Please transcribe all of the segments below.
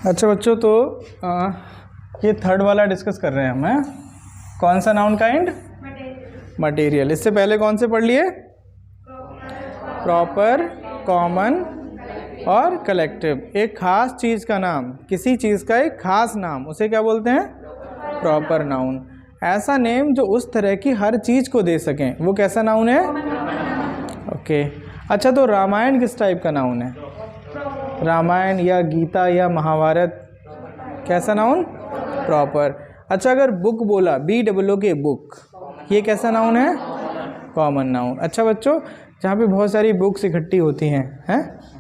अच्छा बच्चों, तो ये थर्ड वाला डिस्कस कर रहे हैं हम। कौन सा नाउन काइंड? मटेरियल। इससे पहले कौन से पढ़ लिए? प्रॉपर, कॉमन और कलेक्टिव। एक खास चीज़ का नाम, किसी चीज़ का एक खास नाम, उसे क्या बोलते हैं? Proper noun. ऐसा नेम जो उस तरह की हर चीज़ को दे सकें, वो कैसा नाउन है? ओके। अच्छा, तो रामायण किस टाइप का नाउन है? रामायण या गीता या महाभारत कैसा नाउन? प्रॉपर। अच्छा, अगर बुक बोला, BOOK बुक, ये कैसा नाउन है? Common noun. अच्छा बच्चों, जहाँ पे बहुत सारी बुक्स इकट्ठी होती हैं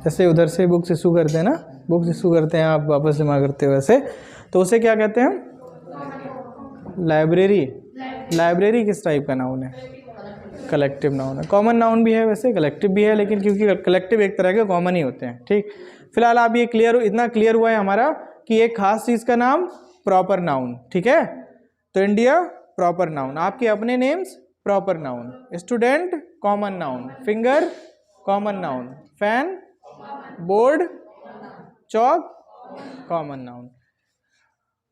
जैसे उधर से बुक्स इशू करते हैं ना, बुक्स इशू करते हैं, आप वापस जमा करते हो वैसे, तो उसे क्या कहते हैं? लाइब्रेरी। लाइब्रेरी किस टाइप का नाउन है? कलेक्टिव नाउन है। कॉमन नाउन भी है वैसे, कलेक्टिव भी है, लेकिन क्योंकि कलेक्टिव एक तरह के कॉमन ही होते हैं। ठीक, फिलहाल आप ये इतना क्लियर हुआ है हमारा कि एक खास चीज़ का नाम प्रॉपर नाउन। ठीक है, तो इंडिया प्रॉपर नाउन, आपके अपने names proper noun, student common noun, finger common noun, fan, board, chowk common noun,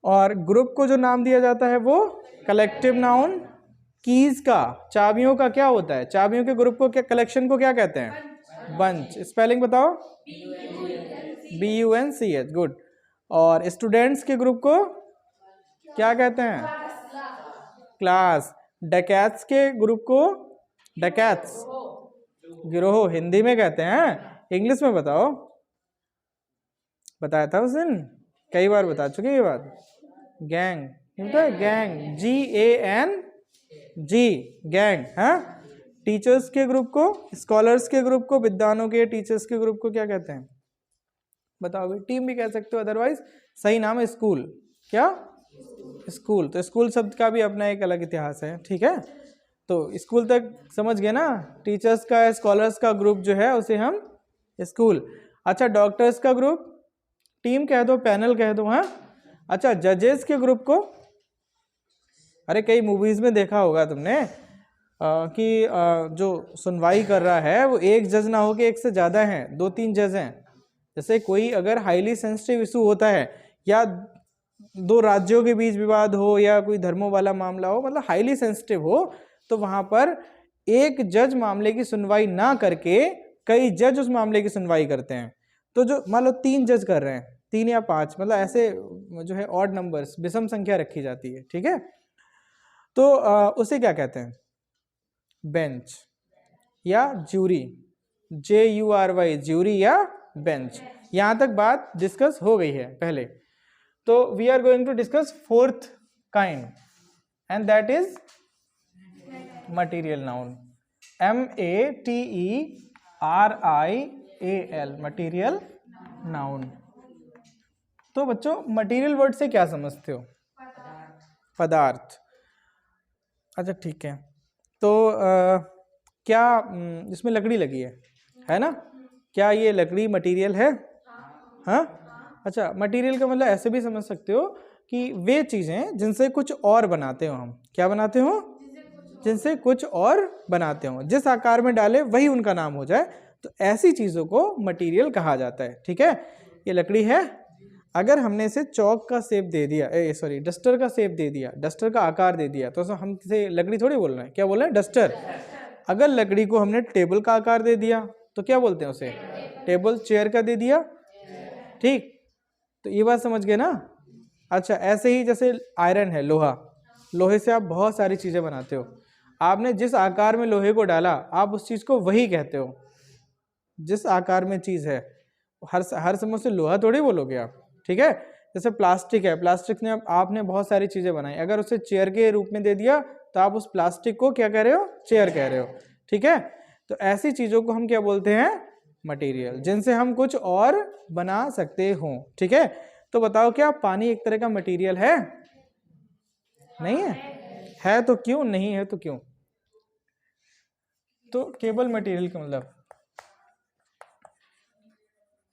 और ग्रुप को जो नाम दिया जाता है वो कलेक्टिव नाउन। कीज का, चाबियों का क्या होता है? चाबियों के ग्रुप को, क्या कलेक्शन को क्या कहते हैं? बंच। स्पेलिंग बताओ। BUNCH। गुड। और स्टूडेंट्स के ग्रुप को क्या कहते हैं? क्लास। डकैत्स के ग्रुप को डकैत्स, गिरोह हिंदी में कहते हैं, इंग्लिश में बताओ। बताया था उस दिन, कई बार बता चुके ये बात। Gang, gang, GANG, gang. हाँ, टीचर्स के ग्रुप को, स्कॉलर्स के ग्रुप को, विद्वानों के, टीचर्स के ग्रुप को क्या कहते हैं? बताओ। टीम भी कह सकते हो, अदरवाइज सही नाम है स्कूल। क्या? स्कूल। तो स्कूल शब्द का भी अपना एक अलग इतिहास है। ठीक है, तो स्कूल तक समझ गए ना? टीचर्स का, स्कॉलर्स का ग्रुप जो है उसे हम स्कूल। अच्छा, डॉक्टर्स का ग्रुप टीम कह दो, पैनल कह दो। हाँ, अच्छा, जजेस के ग्रुप को, अरे कई मूवीज में देखा होगा तुमने कि जो सुनवाई कर रहा है वो एक जज ना हो के एक से ज़्यादा हैं, 2-3 जज हैं। जैसे कोई अगर हाईली सेंसिटिव इशू होता है, या 2 राज्यों के बीच विवाद हो, या कोई धर्मों वाला मामला हो, मतलब हाईली सेंसिटिव हो, तो वहाँ पर एक जज मामले की सुनवाई ना करके कई जज उस मामले की सुनवाई करते हैं। तो जो मान लो 3 जज कर रहे हैं, 3 या 5, मतलब ऐसे जो है ऑड नंबर्स, विषम संख्या रखी जाती है। ठीक है, तो उसे क्या कहते हैं? बेंच या ज्यूरी, JURY, ज्यूरी या बेंच। यहां तक बात डिस्कस हो गई है पहले। तो we are going to discuss fourth kind, and that is material noun. MATERIAL, material noun. तो बच्चों, मटीरियल वर्ड से क्या समझते हो? पदार्थ। अच्छा ठीक है, तो क्या इसमें लकड़ी लगी है ना? क्या ये लकड़ी मटेरियल है? हाँ। अच्छा, मटेरियल का मतलब ऐसे भी समझ सकते हो कि वे चीज़ें जिनसे कुछ और बनाते हो हम। क्या बनाते हो? जिनसे कुछ और बनाते हो, जिस आकार में डाले वही उनका नाम हो जाए, तो ऐसी चीज़ों को मटेरियल कहा जाता है। ठीक है, ये लकड़ी है, अगर हमने इसे चौक का शेप दे दिया, डस्टर का शेप दे दिया, डस्टर का आकार दे दिया, तो हम इसे लकड़ी थोड़ी बोल रहे हैं, क्या बोल रहे हैं? डस्टर। अगर लकड़ी को हमने टेबल का आकार दे दिया तो क्या बोलते हैं उसे? टेबल। चेयर का दे दिया, ठीक, तो ये बात समझ गए ना? अच्छा, ऐसे ही जैसे आयरन है, लोहा, लोहे से आप बहुत सारी चीज़ें बनाते हो। आपने जिस आकार में लोहे को डाला, आप उस चीज़ को वही कहते हो, जिस आकार में चीज़ है। हर समय से लोहा थोड़ी बोलोगे आप। ठीक है, जैसे प्लास्टिक है, प्लास्टिक ने आपने बहुत सारी चीज़ें बनाई, अगर उसे चेयर के रूप में दे दिया तो आप उस प्लास्टिक को क्या कह रहे हो? चेयर कह रहे हो। ठीक है, तो ऐसी चीज़ों को हम क्या बोलते हैं? मटेरियल, जिनसे हम कुछ और बना सकते हो। ठीक है, तो बताओ, क्या पानी एक तरह का मटेरियल है? नहीं है? है तो क्यों? नहीं है तो क्यों? तो केवल मटेरियल का मतलब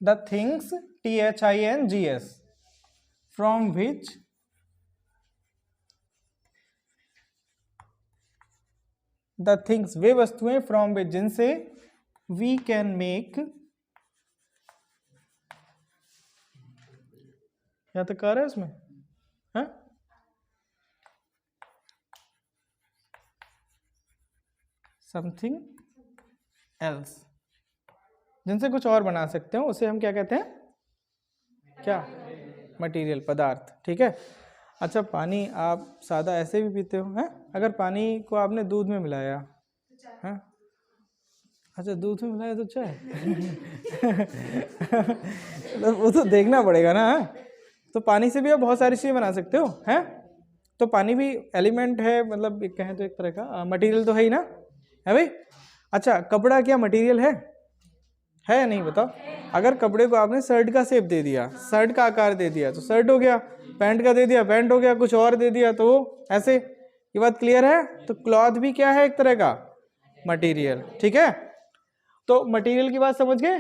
the things, THINGS, from which the things, वे वस्तुएं from which, जिनसे we can make यहाँ तक आ रहा है इसमें? हाँ, समथिंग एल्स, जिनसे कुछ और बना सकते हो उसे हम क्या कहते हैं? क्या? मटेरियल, पदार्थ। ठीक है। अच्छा, पानी आप सादा ऐसे भी पीते हो, हैं? अगर पानी को आपने दूध में मिलाया, हैं? अच्छा, दूध में मिलाया तो चाय तो वो तो देखना पड़ेगा ना। तो पानी से भी आप बहुत सारी चीज़ें बना सकते हो, हैं? तो पानी भी एलिमेंट है, मतलब एक कहें तो एक तरह का मटेरियल तो है ही ना, है भाई? अच्छा, कपड़ा क्या मटेरियल है या नहीं बताओ? अगर कपड़े को आपने शर्ट का शेप दे दिया, शर्ट का आकार दे दिया तो शर्ट हो गया, पैंट का दे दिया पैंट हो गया, कुछ और दे दिया तो ऐसे। ये बात क्लियर है? तो क्लॉथ भी क्या है? एक तरह का मटेरियल। ठीक है, तो मटेरियल की बात समझ गए?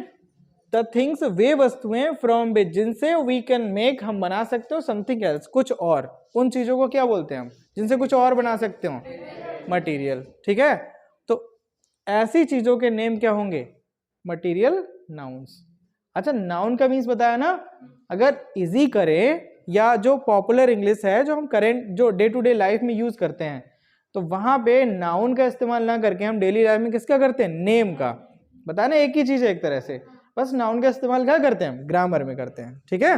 द थिंग्स, वे वस्तुएं फ्रॉम विच, जिनसे वी कैन मेक, हम बना सकते हो, समथिंग एल्स, कुछ और। उन चीजों को क्या बोलते हैं हम, जिनसे कुछ और बना सकते हो? मटेरियल। ठीक है, तो ऐसी चीजों के नेम क्या होंगे? Material nouns. अच्छा, नाउन का मीन्स बताया ना। अगर इजी करें, या जो पॉपुलर इंग्लिश है, जो हम करेंट, जो डे टू डे लाइफ में यूज करते हैं, तो वहां पे नाउन का इस्तेमाल ना करके हम डेली लाइफ में किसका करते हैं? नेम का। बताया ना, एक ही चीज है एक तरह से, बस नाउन का इस्तेमाल क्या करते हैं? ग्रामर में करते हैं। ठीक है,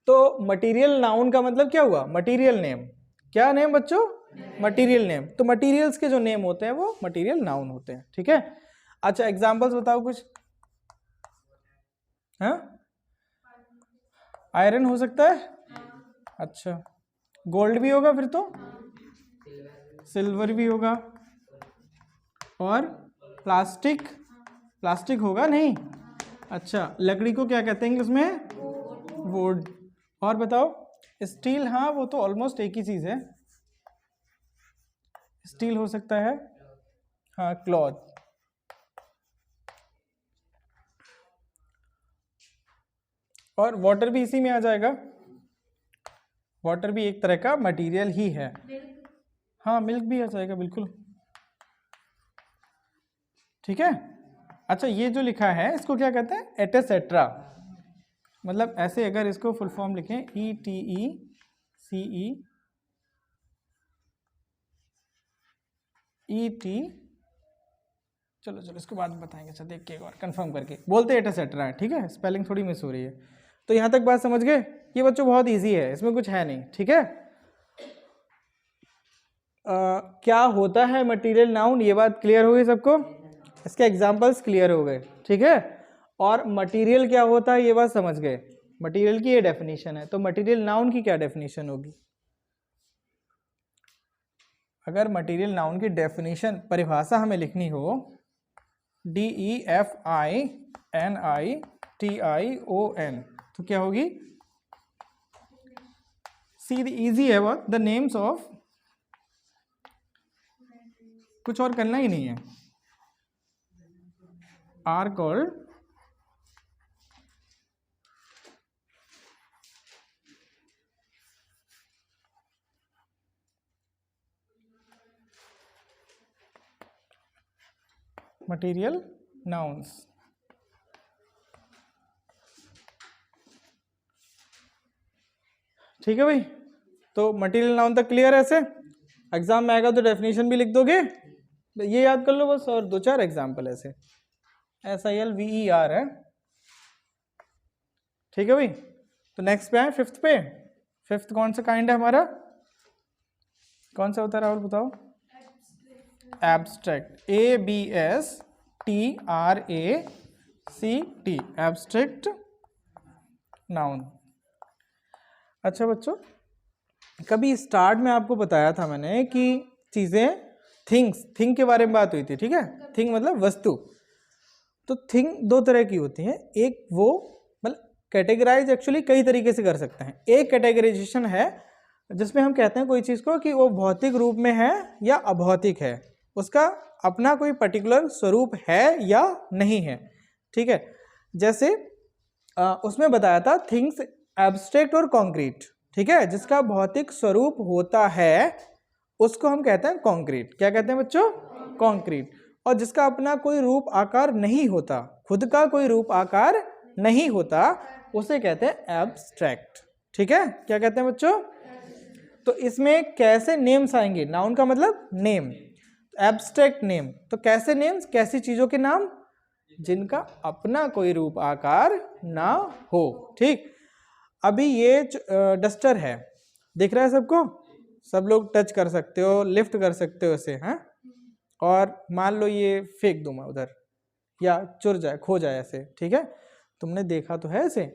तो मटेरियल नाउन का मतलब क्या हुआ? Material name. क्या नेम बच्चों? Material name. तो मटेरियल्स के जो नेम होते हैं वो मटेरियल नाउन होते हैं। ठीक है। अच्छा, एग्जांपल्स बताओ कुछ। हाँ, आयरन हो सकता है। अच्छा, गोल्ड भी होगा फिर तो, सिल्वर भी होगा, और प्लास्टिक, प्लास्टिक होगा नहीं? अच्छा, लकड़ी को क्या कहते हैं उसमें? वुड। और बताओ, स्टील, हाँ वो तो ऑलमोस्ट एक ही चीज है, स्टील हो सकता है। हाँ, क्लॉथ। और वाटर भी इसी में आ जाएगा, वाटर भी एक तरह का मटेरियल ही है। हाँ, मिल्क भी आ जाएगा, बिल्कुल। ठीक है। अच्छा, ये जो लिखा है इसको क्या कहते हैं? एटसेट्रा। मतलब ऐसे अगर इसको फुल फॉर्म लिखें, ETECET, चलो इसको बाद में बताएंगे। अच्छा, देख के एक बार कंफर्म करके बोलते हैं एटसेट्रा है। ठीक है, स्पेलिंग थोड़ी मिस हो रही है। तो यहाँ तक बात समझ गए? ये बच्चों बहुत इजी है, इसमें कुछ है नहीं। ठीक है, क्या होता है मटेरियल नाउन, ये बात क्लियर हो गई सबको? इसके एग्जांपल्स क्लियर हो गए। ठीक है, और मटेरियल क्या होता है ये बात समझ गए। मटेरियल की ये डेफिनेशन है, तो मटेरियल नाउन की क्या डेफिनेशन होगी? अगर मटेरियल नाउन की डेफिनेशन, परिभाषा हमें लिखनी हो, DEFINITION, तो क्या होगी? सीधी इजी है बहुत। द नेम्स ऑफ, कुछ और करना ही नहीं है, आर कॉल्ड मटेरियल नाउन्स। ठीक है भाई, तो मटेरियल नाउन तक क्लियर है? ऐसे एग्जाम में आएगा तो डेफिनेशन भी लिख दोगे, ये याद कर लो बस, और दो चार एग्जाम्पल ऐसे, SILVER है। ठीक है भाई, तो नेक्स्ट पे है, फिफ्थ पे। फिफ्थ कौन सा काइंड है हमारा? कौन सा होता है राहुल बताओ? Abstract, ABSTRACT, abstract noun. अच्छा बच्चों, कभी स्टार्ट में आपको बताया था मैंने कि चीजें, थिंग के बारे में बात हुई थी। ठीक है, थिंग मतलब वस्तु। तो थिंग दो तरह की होती है, एक वो मतलब कैटेगराइज एक्चुअली कई तरीके से कर सकते हैं। एक कैटेगराइजेशन है जिसमें हम कहते हैं कोई चीज को कि वो भौतिक रूप में है या अभौतिक है, उसका अपना कोई पर्टिकुलर स्वरूप है या नहीं है। ठीक है, जैसे उसमें बताया था थिंग्स एब्स्ट्रैक्ट और कॉन्क्रीट। ठीक है, जिसका भौतिक स्वरूप होता है उसको हम कहते हैं कॉन्क्रीट। क्या कहते हैं बच्चों? कॉन्क्रीट। और जिसका अपना कोई रूप आकार नहीं होता, खुद का कोई रूप आकार नहीं होता उसे कहते हैं एब्स्ट्रैक्ट। ठीक है, क्या कहते हैं बच्चों? तो इसमें कैसे नेम्स आएंगे? नाउन का मतलब नेम, एब्स्ट्रैक्ट नेम। तो कैसे नेम्स? कैसी चीजों के नाम? जिनका अपना कोई रूप आकार ना हो। ठीक, अभी ये डस्टर है, दिख रहा है सबको? सब लोग टच कर सकते हो, लिफ्ट कर सकते हो इसे, हैं? और मान लो ये फेंक दूं मैं उधर, या चुर जाए, खो जाए ऐसे, ठीक है? तुमने देखा तो है ऐसे।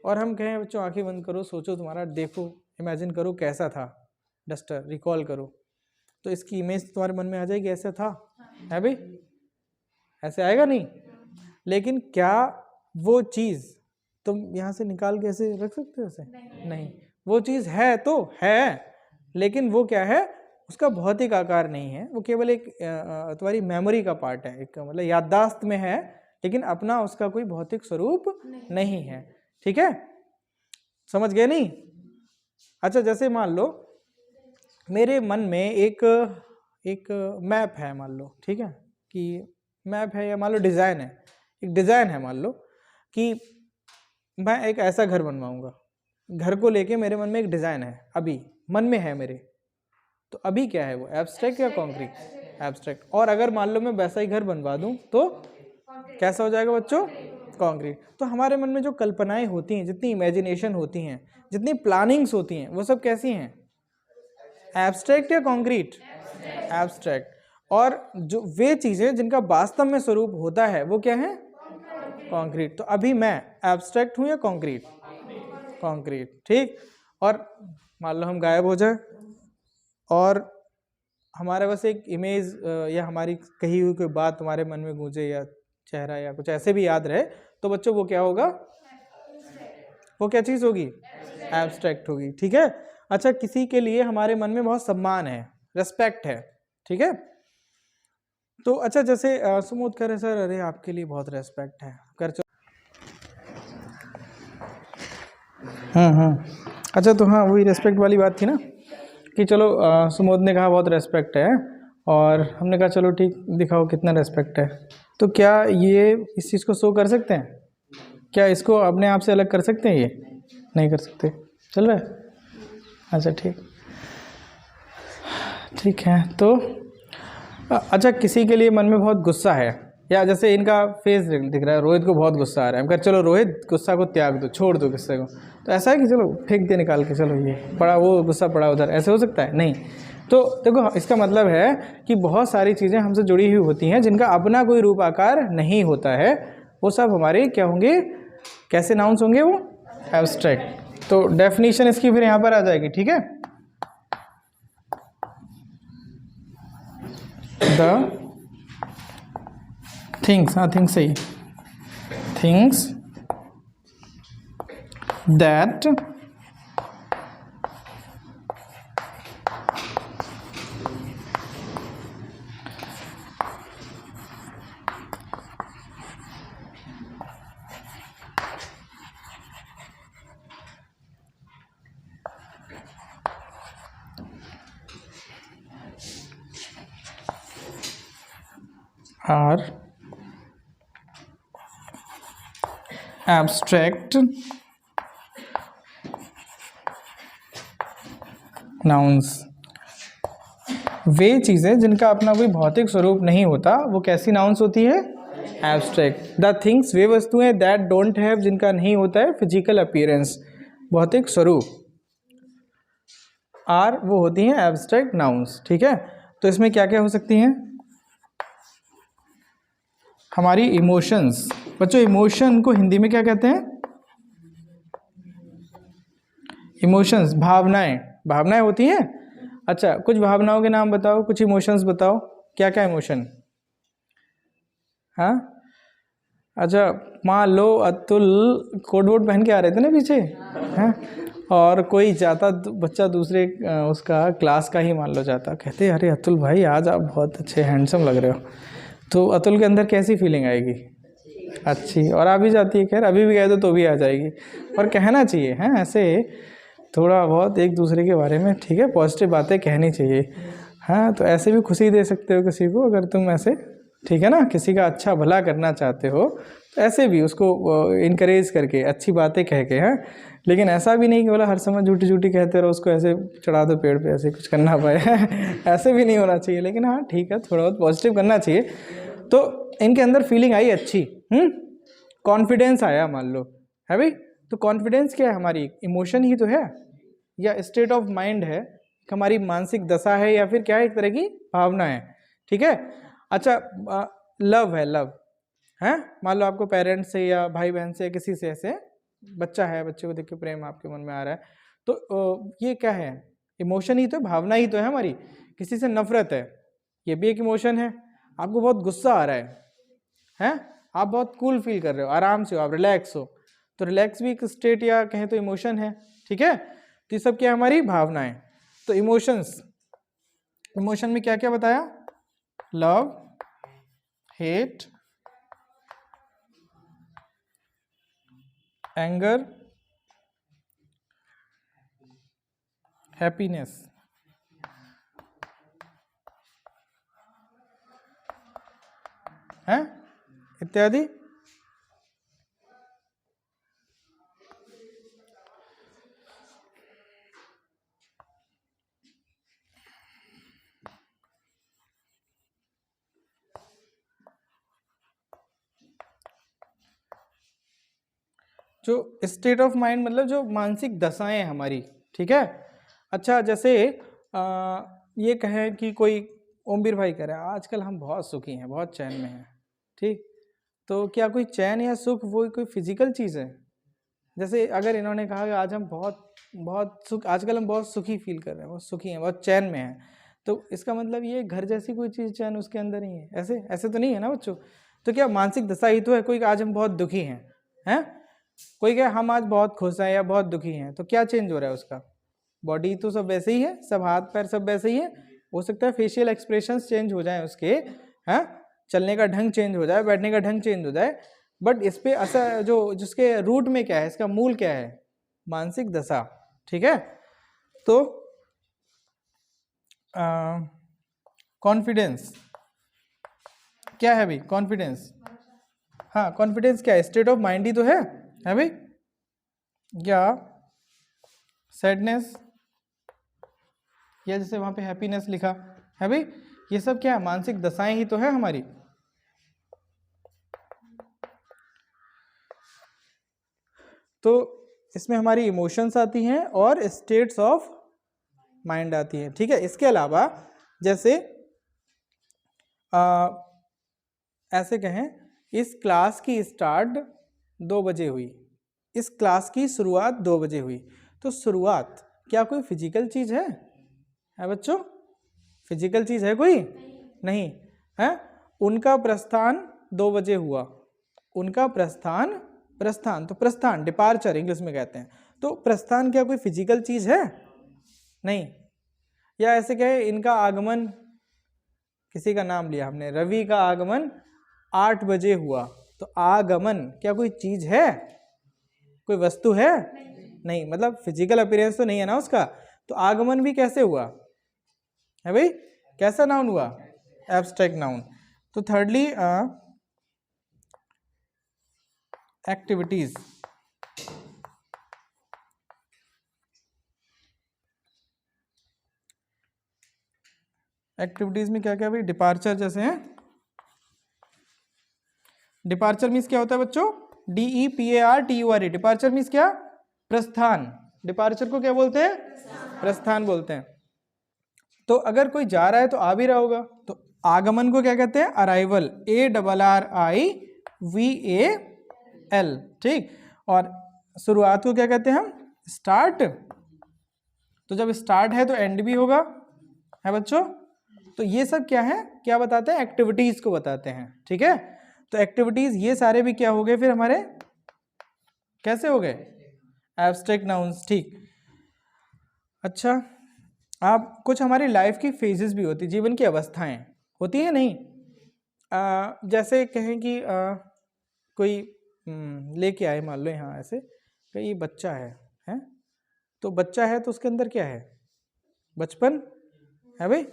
और हम कहें बच्चों आंखें बंद करो, सोचो तुम्हारा, देखो, इमेजिन करो कैसा था डस्टर, रिकॉल करो, तो इसकी इमेज तुम्हारे मन में आ जाएगी, ऐसा था, है भाई? ऐसे आएगा नहीं? लेकिन क्या वो चीज़ तुम यहाँ से निकाल के ऐसे रख सकते हो? ऐसे नहीं। वो चीज़ है तो है, लेकिन वो क्या है? उसका भौतिक आकार नहीं है, वो केवल एक तुम्हारी मेमोरी का पार्ट है, एक मतलब याददाश्त में है, लेकिन अपना उसका कोई भौतिक स्वरूप नहीं है। ठीक है, समझ गए नहीं? अच्छा, जैसे मान लो मेरे मन में एक मैप है, मान लो, ठीक है, कि मैप है, या मान लो डिज़ाइन है, एक डिज़ाइन है, मान लो कि मैं एक ऐसा घर बनवाऊंगा, घर को लेके मेरे मन में एक डिज़ाइन है, अभी मन में है मेरे, तो अभी क्या है वो, एब्स्ट्रैक्ट या कॉन्क्रीट? एब्स्ट्रैक्ट। और अगर मान लो मैं वैसा ही घर बनवा दूं तो कैसा हो जाएगा बच्चों? कॉन्क्रीट। तो हमारे मन में जो कल्पनाएं होती हैं, जितनी इमेजिनेशन होती हैं, जितनी प्लानिंग्स होती हैं, वो सब कैसी हैं? एब्स्ट्रैक्ट या कॉन्क्रीट? एब्स्ट्रैक्ट। और जो वे चीज़ें जिनका वास्तव में स्वरूप होता है वो क्या है? कॉन्क्रीट। तो अभी मैं एब्स्ट्रैक्ट हूँ या कॉन्क्रीट? कॉन्क्रीट। ठीक। और मान लो हम गायब हो जाए और हमारे पास एक इमेज या हमारी कही हुई कोई बात तुम्हारे मन में गूंजे, या चेहरा या कुछ ऐसे भी याद रहे, तो बच्चों वो क्या होगा? वो क्या चीज़ होगी? एब्स्ट्रैक्ट होगी। ठीक है। अच्छा, किसी के लिए हमारे मन में बहुत सम्मान है, रेस्पेक्ट है, ठीक है, तो अच्छा जैसे सुमोद करे सर, अरे आपके लिए बहुत रेस्पेक्ट है, कर चलो। अच्छा, तो हाँ वही रेस्पेक्ट वाली बात थी ना, कि चलो सुमोद ने कहा बहुत रेस्पेक्ट है, और हमने कहा चलो ठीक, दिखाओ कितना रेस्पेक्ट है। तो क्या ये इस चीज़ को शो कर सकते हैं? क्या इसको अपने आप से अलग कर सकते हैं? ये नहीं कर सकते। चल रहा है? अच्छा, ठीक है। तो अच्छा, किसी के लिए मन में बहुत गुस्सा है, या जैसे इनका फेस दिख रहा है, रोहित को बहुत गुस्सा आ रहा है, हम कह चलो रोहित गुस्सा को त्याग दो, छोड़ दो गुस्से को, तो ऐसा है कि चलो फेंक दे निकाल के, चलो ये पड़ा, वो गुस्सा पड़ा उधर, ऐसे हो सकता है? नहीं। तो देखो, इसका मतलब है कि बहुत सारी चीज़ें हमसे जुड़ी हुई होती हैं जिनका अपना कोई रूप आकार नहीं होता है, वो सब हमारे क्या होंगे? कैसे नाउन्स होंगे? वो एब्स्ट्रैक्ट। तो डेफिनेशन इसकी फिर यहाँ पर आ जाएगी, ठीक है। The things, हाँ थिंग्स सही, things that are abstract nouns। वे चीज़ें जिनका अपना कोई भौतिक स्वरूप नहीं होता, वो कैसी नाउन्स होती है? एब्स्ट्रैक्ट। द थिंग्स, वे वस्तुएं, दैट डोंट हैव, जिनका नहीं होता है फिजिकल अपीयरेंस, भौतिक स्वरूप, आर, वो होती हैं एब्स्ट्रैक्ट नाउन्स। ठीक है। तो इसमें क्या क्या हो सकती हैं? हमारी इमोशंस। बच्चों, इमोशन को हिंदी में क्या कहते हैं? इमोशंस, भावनाएं। भावनाएं होती हैं। अच्छा, कुछ भावनाओं के नाम बताओ, कुछ इमोशंस बताओ, क्या क्या इमोशन? हाँ, अच्छा, मान लो अतुल कोट वोट पहन के आ रहे थे ना पीछे, हैं, और कोई जाता बच्चा दूसरे उसका क्लास का ही मान लो जाता, कहते अरे अतुल भाई आज आप बहुत अच्छे हैंडसम लग रहे हो, तो अतुल के अंदर कैसी फीलिंग आएगी? अच्छी। और आ भी जाती है, खैर अभी भी कह दो तो भी आ जाएगी। और कहना चाहिए, हैं, ऐसे थोड़ा बहुत एक दूसरे के बारे में, ठीक है, पॉजिटिव बातें कहनी चाहिए। हाँ, तो ऐसे भी खुशी दे सकते हो किसी को, अगर तुम ऐसे, ठीक है ना, किसी का अच्छा भला करना चाहते हो ऐसे भी उसको इनकरेज करके अच्छी बातें कह के, हैं। लेकिन ऐसा भी नहीं कि बोला हर समय झूठी झूठी कहते रहो, उसको ऐसे चढ़ा दो पेड़ पे, ऐसे कुछ करना पाए ऐसे भी नहीं होना चाहिए। लेकिन हाँ ठीक है, थोड़ा बहुत पॉजिटिव करना चाहिए। तो इनके अंदर फीलिंग आई अच्छी, कॉन्फिडेंस आया मान लो, है भाई। तो कॉन्फिडेंस क्या है, हमारी इमोशन ही तो है, या स्टेट ऑफ माइंड है, हमारी मानसिक दशा है, या फिर क्या है, एक तरह की भावना है। ठीक है। अच्छा, लव है, लव है। मान लो आपको पेरेंट्स से या भाई बहन से या किसी से ऐसे बच्चा है, बच्चे को देख के प्रेम आपके मन में आ रहा है, तो ये क्या है, इमोशन ही तो, भावना ही तो है हमारी। किसी से नफरत है, ये भी एक इमोशन है। आपको बहुत गुस्सा आ रहा है, आप बहुत कूल फील कर रहे हो, आराम से हो, आप रिलैक्स हो, तो रिलैक्स भी एक स्टेट या कहें तो इमोशन है। ठीक है। तो ये सब क्या है, हमारी भावनाएं। तो इमोशंस, इमोशन में क्या क्या बताया, लव, हेट, एंगर, हैप्पीनेस, है इत्यादि। जो स्टेट ऑफ माइंड मतलब जो मानसिक दशाएं हैं हमारी। ठीक है। अच्छा, जैसे ये कहें कि कोई ओमवीर भाई कह रहे हैं आजकल हम बहुत सुखी हैं, बहुत चैन में हैं। ठीक, तो क्या कोई चैन या सुख वो कोई फिजिकल चीज़ है? जैसे अगर इन्होंने कहा कि आज हम बहुत बहुत सुख, आजकल हम बहुत सुखी फील कर रहे हैं, बहुत सुखी हैं, बहुत चैन में हैं, तो इसका मतलब ये घर जैसी कोई चीज़ चैन उसके अंदर ही है? ऐसे ऐसे तो नहीं है ना बच्चों। तो क्या मानसिक दशा ही तो है कोई, आज हम बहुत दुखी हैं, कोई क्या हम आज बहुत खुश हैं या बहुत दुखी हैं, तो क्या चेंज हो रहा है उसका? बॉडी तो सब वैसे ही है, सब हाथ पैर सब वैसे ही है, हो सकता है फेशियल एक्सप्रेशंस चेंज हो जाएं उसके, हैं, चलने का ढंग चेंज हो जाए, बैठने का ढंग चेंज हो जाए, बट इस पे असर जो जिसके रूट में क्या है, इसका मूल क्या है, मानसिक दशा। ठीक है। तो कॉन्फिडेंस क्या है भाई, कॉन्फिडेंस, हाँ कॉन्फिडेंस क्या है, स्टेट ऑफ माइंड ही तो है भाई, या सैडनेस, या जैसे वहां पे हैप्पीनेस लिखा है भाई, ये सब क्या है, मानसिक दशाएं ही तो है हमारी। तो इसमें हमारी इमोशंस आती हैं और स्टेट्स ऑफ माइंड आती हैं। ठीक है। इसके अलावा जैसे ऐसे कहें, इस क्लास की स्टार्ट 2 बजे हुई, इस क्लास की शुरुआत 2 बजे हुई, तो शुरुआत क्या कोई फिजिकल चीज है बच्चों? फिजिकल चीज है कोई? नहीं है। उनका प्रस्थान 2 बजे हुआ, उनका प्रस्थान, प्रस्थान तो प्रस्थान, डिपार्चर इंग्लिश में कहते हैं, तो प्रस्थान क्या कोई फिजिकल चीज है? नहीं। या ऐसे कहे, इनका आगमन, किसी का नाम लिया हमने, रवि का आगमन 8 बजे हुआ, तो आगमन क्या कोई चीज है, कोई वस्तु है? नहीं, मतलब फिजिकल अपीयरेंस तो नहीं है ना उसका। तो आगमन भी कैसे हुआ है भाई, कैसा नाउन हुआ, एब्स्ट्रैक्ट नाउन। तो थर्डली एक्टिविटीज, एक्टिविटीज में क्या क्या भाई, डिपार्चर जैसे हैं। डिपार्चर मीन्स क्या होता है बच्चों, DEPARTURE, डिपार्चर मीन्स क्या, प्रस्थान। डिपार्चर को क्या बोलते हैं, प्रस्थान बोलते हैं। तो अगर कोई जा रहा है तो आ भी रहा होगा, तो आगमन को क्या कहते हैं, अराइवल, ARRIVAL। ठीक। और शुरुआत को क्या कहते हैं हम, स्टार्ट। तो जब स्टार्ट है तो एंड भी होगा, है बच्चों। तो ये सब क्या है, क्या बताते हैं, एक्टिविटीज को बताते हैं। ठीक है। तो एक्टिविटीज ये सारे भी क्या हो गए फिर हमारे, कैसे हो गए, एब्स्ट्रैक्ट नाउन्स। ठीक। अच्छा, आप कुछ हमारी लाइफ की फेजेस भी होती, जीवन की अवस्थाएं होती है नहीं, जैसे कहें कि कोई लेके आए मान लो यहाँ ऐसे कि ये बच्चा है, तो बच्चा है तो उसके अंदर क्या है, बचपन है भाई,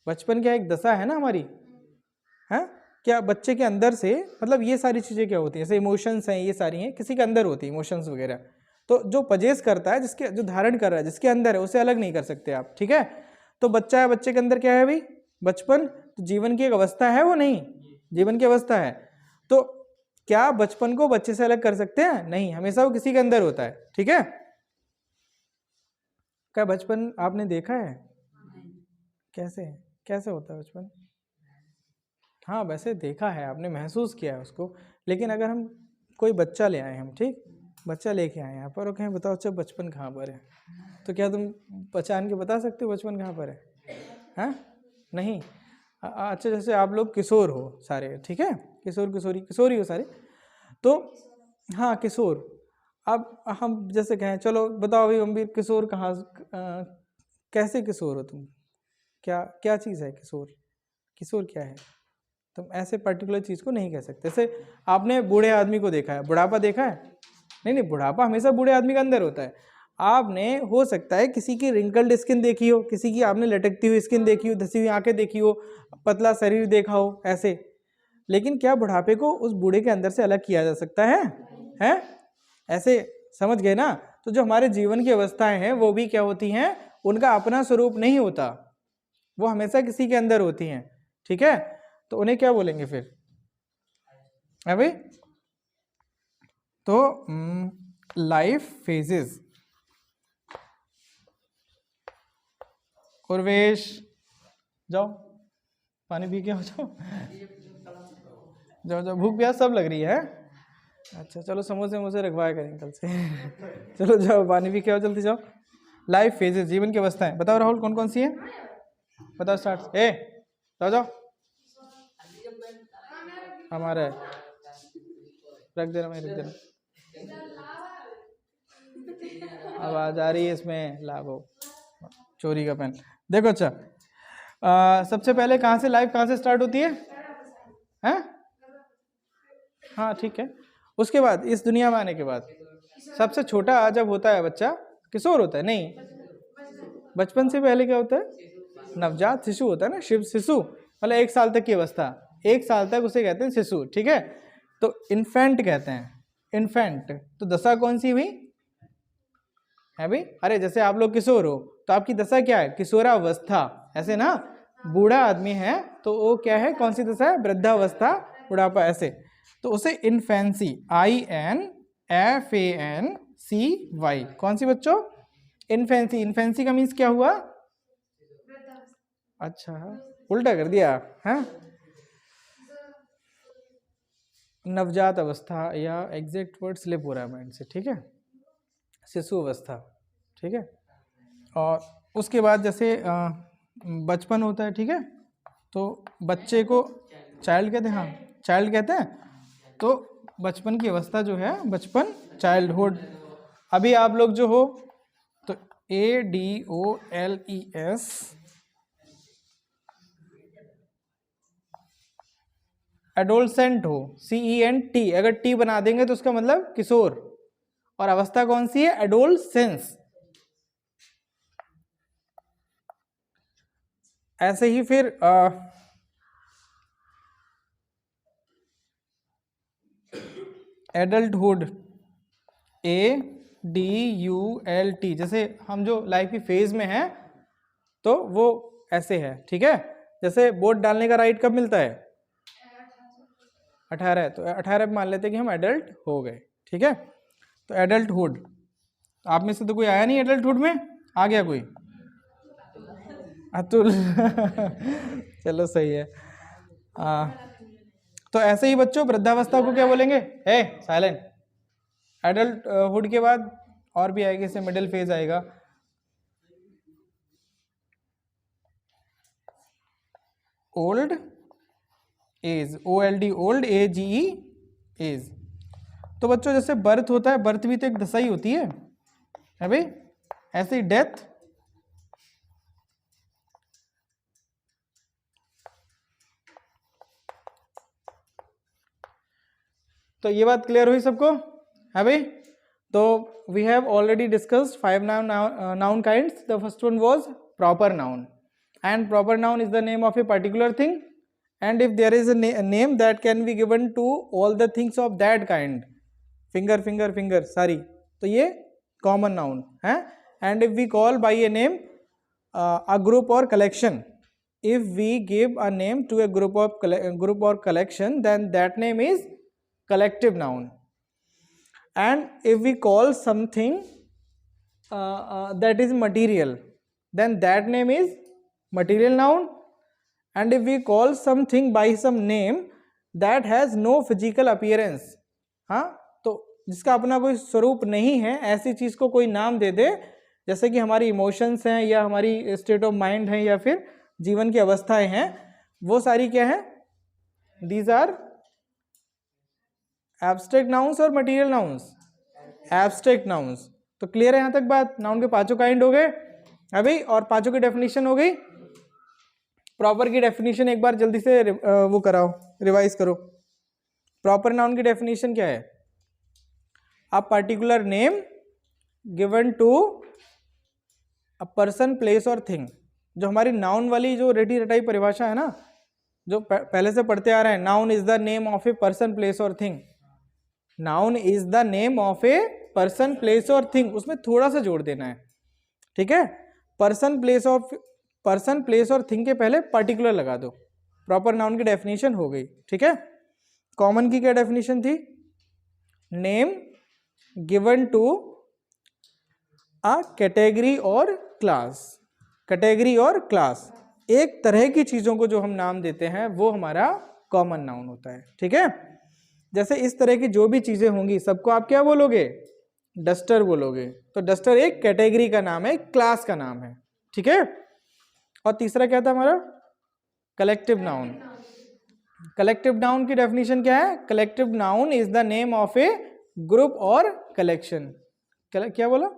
बचपन क्या एक दशा है ना हमारी, है, क्या बच्चे के अंदर से, मतलब ये सारी चीज़ें क्या होती हैं, जैसे इमोशंस हैं, ये सारी हैं किसी के अंदर होती है इमोशंस वगैरह, तो जो पजेस करता है, जिसके जो धारण कर रहा है, जिसके अंदर है, उसे अलग नहीं कर सकते आप, ठीक है। तो बच्चा है, बच्चे के अंदर क्या है भाई, बचपन, तो जीवन की एक अवस्था है, वो नहीं, जीवन की अवस्था है। तो क्या बचपन को बच्चे से अलग कर सकते हैं? नहीं, हमेशा वो किसी के अंदर होता है, ठीक है। क्या बचपन आपने देखा है? कैसे कैसे होता है बचपन? हाँ, वैसे देखा है आपने, महसूस किया है उसको, लेकिन अगर हम कोई बच्चा ले आए, हम ठीक बच्चा लेके आए यहाँ पर और कहें बताओ अच्छा बचपन कहाँ पर है, तो क्या तुम पहचान के बता सकते हो बचपन कहाँ पर है? हैं? नहीं। अच्छा, जैसे आप लोग किशोर हो सारे, ठीक है, किशोर किशोरी किशोरी हो सारे, तो हाँ किशोर। अब हम जैसे कहें चलो बताओ भाई गंभीर, किशोर कहाँ, कैसे किशोर हो तुम, क्या क्या चीज़ है किशोर, किशोर क्या है? तुम ऐसे पर्टिकुलर चीज़ को नहीं कह सकते। जैसे आपने बूढ़े आदमी को देखा है, बुढ़ापा देखा है? नहीं नहीं, बुढ़ापा हमेशा बूढ़े आदमी के अंदर होता है। आपने हो सकता है किसी की रिंकल्ड स्किन देखी हो, किसी की आपने लटकती हुई स्किन देखी हो, धसी हुई आंखें देखी हो, पतला शरीर देखा हो ऐसे, लेकिन क्या बुढ़ापे को उस बूढ़े के अंदर से अलग किया जा सकता है? हैं? ऐसे समझ गए ना? तो जो हमारे जीवन की अवस्थाएं हैं वो भी क्या होती हैं, उनका अपना स्वरूप नहीं होता, वो हमेशा किसी के अंदर होती हैं, ठीक है। तो उन्हें क्या बोलेंगे फिर अभी? तो लाइफ फेजेस। उर्वेश जाओ पानी पी के हो जाओ, जाओ जाओ, भूख प्यास सब लग रही है। अच्छा चलो, समोसे मुझे रखवाया करेंगे कल से चलो जाओ पानी पी के आओ, जल्दी जाओ। लाइफ फेजेस, जीवन की अवस्थाएं, बताओ राहुल कौन कौन सी है, बताओ स्टार्ट। जाओ जाओ, हमारा है, रख देना, मैं रख देना, आवाज आ रही है इसमें, लाभो चोरी का पेन। देखो अच्छा, सबसे पहले कहाँ से लाइफ कहाँ से स्टार्ट होती है? हैं? हाँ ठीक है, उसके बाद इस दुनिया में आने के बाद सबसे छोटा जब होता है बच्चा, किशोर होता है, नहीं बचपन से पहले क्या होता है? नवजात शिशु होता है ना, शिव शिशु, मतलब 1 साल तक की अवस्था, 1 साल तक उसे कहते हैं शिशु, ठीक है। तो इन्फेंट कहते हैं, इन्फेंट। तो दशा कौन सी हुई है भाई? अरे जैसे आप लोग किशोर हो तो आपकी दशा क्या है? किशोरावस्था, ऐसे ना। बूढ़ा आदमी है तो वो क्या है, कौन सी दशा है? वृद्धावस्था, बुढ़ापा, ऐसे। तो उसे इनफेंसी, INFANCY, कौन सी बच्चों? इनफेंसी। इनफेंसी का मीन्स क्या हुआ? अच्छा उल्टा कर दिया है, नवजात अवस्था, या एग्जैक्ट वर्ड स्लिप हो रहा है माइंड से, ठीक है, शिशु अवस्था, ठीक है। और उसके बाद जैसे बचपन होता है, ठीक है, तो बच्चे को चाइल्ड कहते हैं, हाँ चाइल्ड कहते हैं। तो बचपन की अवस्था जो है, बचपन, चाइल्डहुड। अभी आप लोग जो हो तो ADOLES, एडोलसेंट हो, CENT, अगर टी बना देंगे तो उसका मतलब किशोर, और अवस्था कौन सी है? एडोलसेंस। ऐसे ही फिर एडल्टहुड, ADULT, जैसे हम जो लाइफ की फेज में हैं तो वो ऐसे है, ठीक है। जैसे वोट डालने का राइट कब मिलता है? 18, तो 18 पे मान लेते हैं कि हम एडल्ट हो गए, ठीक है। तो एडल्टहुड, आप में से तो कोई आया नहीं एडल्टहुड में, आ गया कोई? अतुल चलो सही है। तो ऐसे ही बच्चों वृद्धावस्था को क्या बोलेंगे? साइलेंट। एडल्टहुड के बाद और भी आएगा, इसे मिडिल फेज आएगा, old age, OLD, old, AGE, age. तो बच्चों जैसे बर्थ होता है, बर्थ भी तो एक दशा ही होती है भाई, ऐसे ही डेथ, तो ये बात क्लियर हुई सबको है भाई? तो we have already discussed 5 noun kinds. The first one was proper noun, and proper noun is the name of a particular thing, and if there is a name that can be given to all the things of that kind, finger finger finger सारी, तो ये common noun है. and if we call by a name a group or collection, if we give a name to a group or collection, then that name is collective noun. and if we call something that is material, then that name is material noun. and if we call something by some name that has no physical appearance, हाँ, तो जिसका अपना कोई स्वरूप नहीं है, ऐसी चीज को कोई नाम दे दे, जैसे कि हमारी इमोशंस हैं या हमारी स्टेट ऑफ माइंड है या फिर जीवन की अवस्थाएं हैं, वो सारी क्या है? दीज आर एब्स्ट्रैक्ट नाउन्स और मटेरियल नाउन्स. Abstract nouns. तो क्लियर है यहां तक बात? नाउन के पांचों काइंड हो गए अभी, और पांचों की डेफिनेशन हो गई. प्रॉपर की डेफिनेशन एक बार जल्दी से वो कराओ, रिवाइज करो. प्रॉपर नाउन की डेफिनेशन क्या है? A particular name given to a person, place और थिंग. जो हमारी नाउन वाली जो रेडी रटाई परिभाषा है ना, जो पहले से पढ़ते आ रहे हैं, noun is the name of a person, place और thing. Noun is the name of a person, place और थिंग, उसमें थोड़ा सा जोड़ देना है. ठीक है? पर्सन प्लेस और थिंग के पहले पर्टिकुलर लगा दो. प्रॉपर नाउन की डेफिनेशन हो गई. ठीक है? कॉमन की क्या डेफिनेशन थी? Name given to a category और क्लास. कैटेगरी और क्लास, एक तरह की चीजों को जो हम नाम देते हैं वो हमारा कॉमन नाउन होता है. ठीक है? जैसे इस तरह की जो भी चीजें होंगी सबको आप क्या बोलोगे? डस्टर बोलोगे. तो डस्टर एक कैटेगरी का नाम है, क्लास का नाम है. ठीक है? और तीसरा क्या था हमारा? Collective noun. कलेक्टिव नाउन की डेफिनेशन क्या है? Collective noun is the name of A group और कलेक्शन. क्या बोला?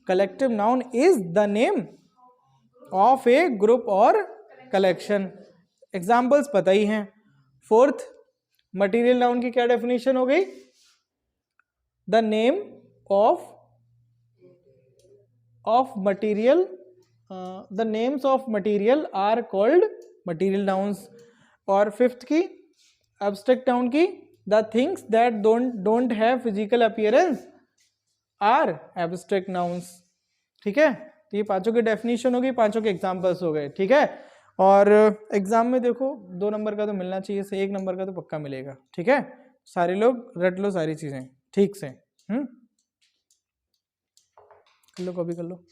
Collective noun is the name of A group और कलेक्शन. एग्जाम्पल्स पता ही हैं. फोर्थ, मटीरियल नाउन की क्या डेफिनेशन हो गई? The name of material, the names of material are called material nouns. और फिफ्थ की, abstract noun की, the things that don't have physical appearance are abstract nouns. ठीक है? तो ये पांचों की डेफिनेशन हो गई, पांचों के एग्जांपल्स हो गए. ठीक है? और एग्जाम में देखो 2 नंबर का तो मिलना चाहिए, से 1 नंबर का तो पक्का मिलेगा. ठीक है? सारे लोग रट लो सारी चीजें ठीक से. कर लो, कॉपी कर लो.